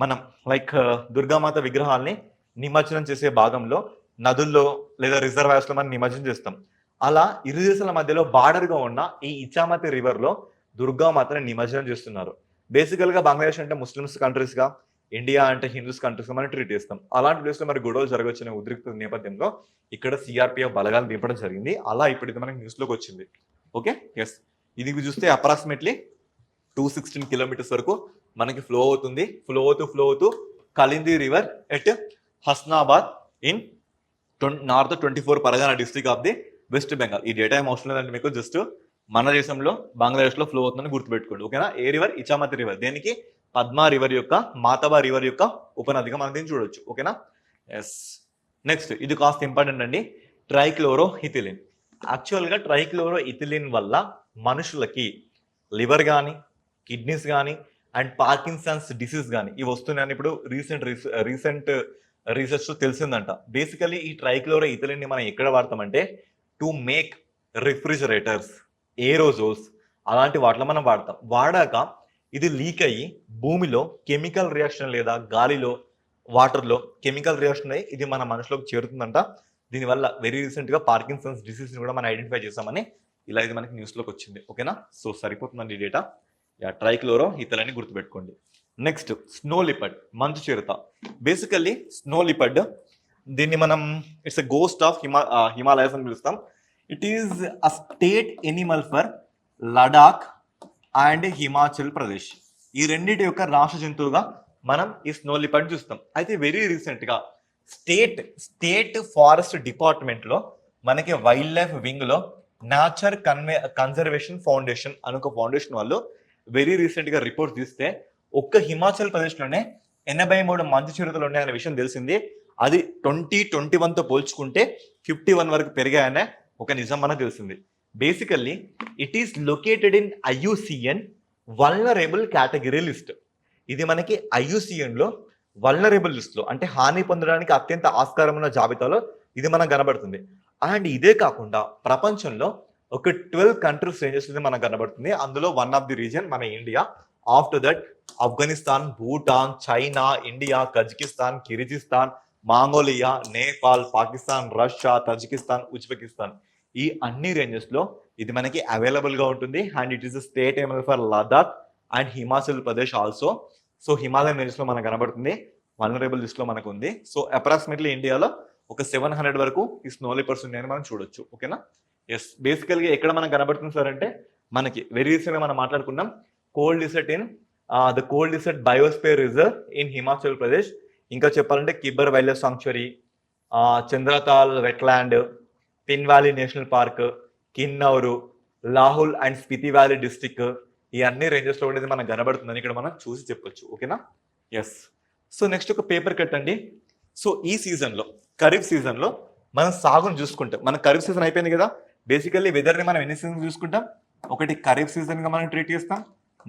మనం లైక్ దుర్గామాత విగ్రహాల్ని నిమజ్జనం చేసే భాగంలో నదుల్లో లేదా రిజర్వాయర్స్ లో మనం నిమజ్జనం చేస్తాం. అలా ఇరు దేశాల మధ్యలో బార్డర్ గా ఉన్న ఈ ఇచామతి రివర్ లో దుర్గామాతని నిమజ్జనం చేస్తున్నారు. బేసికల్ గా బంగ్లాదేశ్ అంటే ముస్లిమ్స్ కంట్రీస్ గా, ఇండియా అంటే హిందూస్ కంట్రీస్ గా మనం ట్రీట్ చేస్తాం. అలాంటి ప్లేస్ లో మరి గొడవలు జరగవచ్చిన ఉద్రిక్త నేపథ్యంలో ఇక్కడ CRPF బలగాలు దింపడం జరిగింది. అలా ఇప్పుడు ఇది మనకి న్యూస్ లోకి వచ్చింది. ఓకే, ఎస్, ఇది చూస్తే అప్రాక్సిమేట్లీ 216 కిలోమీటర్స్ వరకు మనకి ఫ్లో అవుతూ Kalindi river at Hasnabad in North 24 Pargana district of the West Bengal. ఈ డేటా ఏం అవసరం లేదంటే మీకు జస్ట్ మన దేశంలో బంగ్లాదేశ్ లో ఫ్లో అవుతుందని గుర్తుపెట్టుకోండి. ఓకేనా, ఏ రివర్? ఇచామతి రివర్. దేనికి? పద్మా రివర్ యొక్క, మాతబా రివర్ యొక్క ఉపనదిగా మనం దీన్ని చూడొచ్చు. ఓకేనా, ఎస్. నెక్స్ట్ ఇది కాస్త ఇంపార్టెంట్ అండి, ట్రైక్లోరో ఇథిలిన్. యాక్చువల్గా ట్రైక్లోరో ఇథిలిన్ వల్ల మనుషులకి లివర్ కానీ, కిడ్నీస్ కానీ అండ్ పార్కిన్సన్స్ డిసీజ్ కానీ ఇవి వస్తున్నాయని ఇప్పుడు రీసెంట్ రీసెర్చ్ తెలిసిందంట. బేసికలీ ఈ ట్రైక్లోరో ఇథిలిన్ ని మనం ఎక్కడ వాడతామంటే టు మేక్ రిఫ్రిజరేటర్స్, ఏరోజోల్స్ అలాంటి వాటిలో మనం వాడాక ఇది లీక్ అయ్యి భూమిలో కెమికల్ రియాక్షన్ లేదా గాలిలో, వాటర్లో కెమికల్ రియాక్షన్ అయ్యి ఇది మన మనుషులకు చేరుతుందంట. దీనివల్ల వెరీ రీసెంట్ గా పార్కిన్సన్స్ డిసీజ్ ని కూడా మనం ఐడెంటిఫై చేసామని ఇలా ఇది మనకి న్యూస్ లోకి వచ్చింది. ఓకేనా, సో సరిపోతుందండి ఈ డేటా. ట్రైక్లోరో ఇథిలిన్ గుర్తుపెట్టుకోండి. నెక్స్ట్ స్నో లిపర్డ్, మంచు చిరుత. బేసికల్లీ స్నో లిపర్డ్ దీన్ని మనం it's a ghost of Himalayas అని పిలుస్తాం. It is a state animal for Ladakh and Himachal Pradesh. ఈ రెండింటి యొక్క రాష్ట్ర జంతువుగా మనం ఈ స్నో లిపర్డ్ చూస్తాం. అయితే వెరీ రీసెంట్ గా స్టేట్ ఫారెస్ట్ డిపార్ట్మెంట్ లో మనకి వైల్డ్ లైఫ్ వింగ్ లో నేచర్ కన్జర్వేషన్ ఫౌండేషన్ అని ఒక ఫౌండేషన్ వాళ్ళు వెరీ రీసెంట్ గా రిపోర్ట్ తీస్తే ఒక్క హిమాచల్ ప్రదేశ్ లోనే 83 మంచు చిరుతలు ఉన్నాయనే విషయం తెలిసింది. అది 2021 తో పోల్చుకుంటే 51 వరకు పెరిగాయనే ఒక నిజం మనకు తెలిసింది. Basically it is located in IUCN vulnerable category list. ఇది మనకి IUCN లో వల్నరబుల్ లిస్ట్ లో అంటే హాని పొందడానికి అత్యంత ఆస్కారం ఉన్న జాబితాలో ఇది మనకు కనబడుతుంది. అండ్ ఇదే కాకుండా ప్రపంచంలో ఒక 12 కంట్రీస్ రేంజెస్ మనకు కనబడుతుంది. అందులో వన్ ఆఫ్ ది రీజన్ మన India. After that Afghanistan, Bhutan, China, India, Kazakhstan, Kyrgyzstan, Mongolia, Nepal, Pakistan, Russia, Tajikistan, Uzbekistan ఈ అన్ని రేంజెస్ లో ఇది మనకి అవైలబుల్ గా ఉంటుంది. And it is state animal for Ladakh and Himachal Pradesh also. So Himalayan ranges లో మనకు కనబడుతుంది, వల్నరబుల్ లిస్ట్ లో మనకు ఉంది. సో అప్రాక్సిమేట్లీ ఇండియాలో ఒక 700 వరకు ఈ స్నో లిపర్స్ ఉన్నాయని మనం చూడొచ్చు. ఓకేనా? ఎస్, బేసికల్ గా ఎక్కడ మనకు కనబడుతుంది సార్ అంటే మనకి వెరీ రీసెంట్ గా మనం మాట్లాడుకున్నాం cold desert in the cold desert biosphere reserve in Himachal Pradesh. ఇంకా చెప్పాలంటే Kibber wildlife sanctuary, Chandratal wetland, Pin valley national park, Kinnaur, Lahaul and Spiti valley district ఈ అన్ని రేంజెస్ లో ఉండేది మనకు కనబడుతుందని ఇక్కడ మనం చూసి చెప్పొచ్చు. ఓకేనా? ఎస్. సో నెక్స్ట్ ఒక పేపర్ కట్ అండి. సో ఈ సీజన్ లో ఖరీఫ్ సీజన్ లో మనం సాగును చూసుకుంటాం. మన ఖరీఫ్ సీజన్ అయిపోయింది కదా. బేసికల్లీ వెదర్ ని మనం ఎన్ని సీజన్ చూసుకుంటాం? ఒకటి ఖరీఫ్ సీజన్ గా మనం ట్రీట్ చేస్తాం,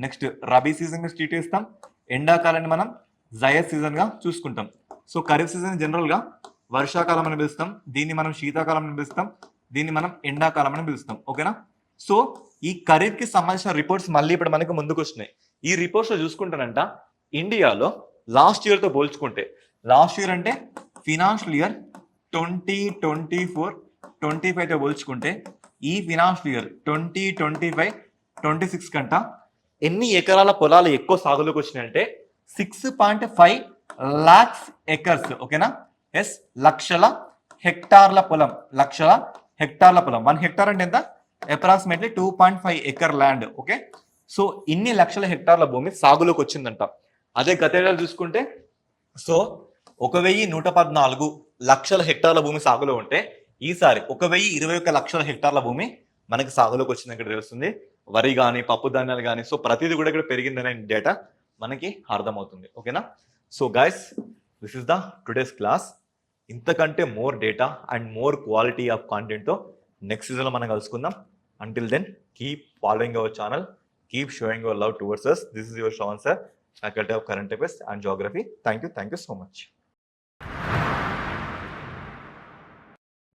నెక్స్ట్ రబీ సీజన్ గా ట్రీట్ చేస్తాం, ఎండాకాలాన్ని మనం జయద్ సీజన్ గా చూసుకుంటాం. సో ఖరీఫ్ సీజన్ జనరల్ గా వర్షాకాలం అని పిలుస్తాం, దీన్ని మనం శీతాకాలం అని పిలుస్తాం, దీన్ని మనం ఎండాకాలం అని పిలుస్తాం. ఓకేనా? సో ఈ ఖరీఫ్ కి సంబంధించిన రిపోర్ట్స్ మళ్ళీ ఇప్పుడు మనకు ముందుకు వస్తున్నాయి. ఈ రిపోర్ట్స్ లో చూసుకుంటానంట ఇండియాలో లాస్ట్ ఇయర్ తో పోల్చుకుంటే, లాస్ట్ ఇయర్ అంటే ఫినాన్షియల్ ఇయర్ 2024-25 తో పోల్చుకుంటే ఈ ఫినాన్షియల్ ఇయర్ 2025-26 కంట ఎన్ని ఎకరాల పొలాలు ఎక్కువ సాగులోకి వచ్చినాయంటే 6.5 lakhs acres. ఓకేనా? ఎస్, లక్షల హెక్టార్ల పొలం. 1 హెక్టార్ అంటే ఎంత? Approximately 2.5 acre land. Okay, so ఇన్ని లక్షల హెక్టార్ల భూమి సాగులోకి వచ్చిందంట. అదే గతేడాది చూసుకుంటే సో 1114 లక్షల హెక్టార్ల భూమి సాగులో ఉంటే ఈసారి 1021 లక్షల హెక్టార్ల భూమి మనకి సాగులోకి వచ్చింది ఇక్కడ తెలుస్తుంది. వరి కానీ పప్పు ధాన్యాలు కానీ సో ప్రతిదీ కూడా ఇక్కడ పెరిగిందనే డేటా మనకి అర్థమవుతుంది. ఓకేనా? So guys, this is the today's class. ఇంతకంటే more data and more quality of content తో నెక్స్ట్ సీజన్ లో మనం కలుసుకుందాం. Until then, keep following our channel, keep showing your love towards us. This is your Shawan sir, Faculty of Current Affairs and Geography. Thank you so much.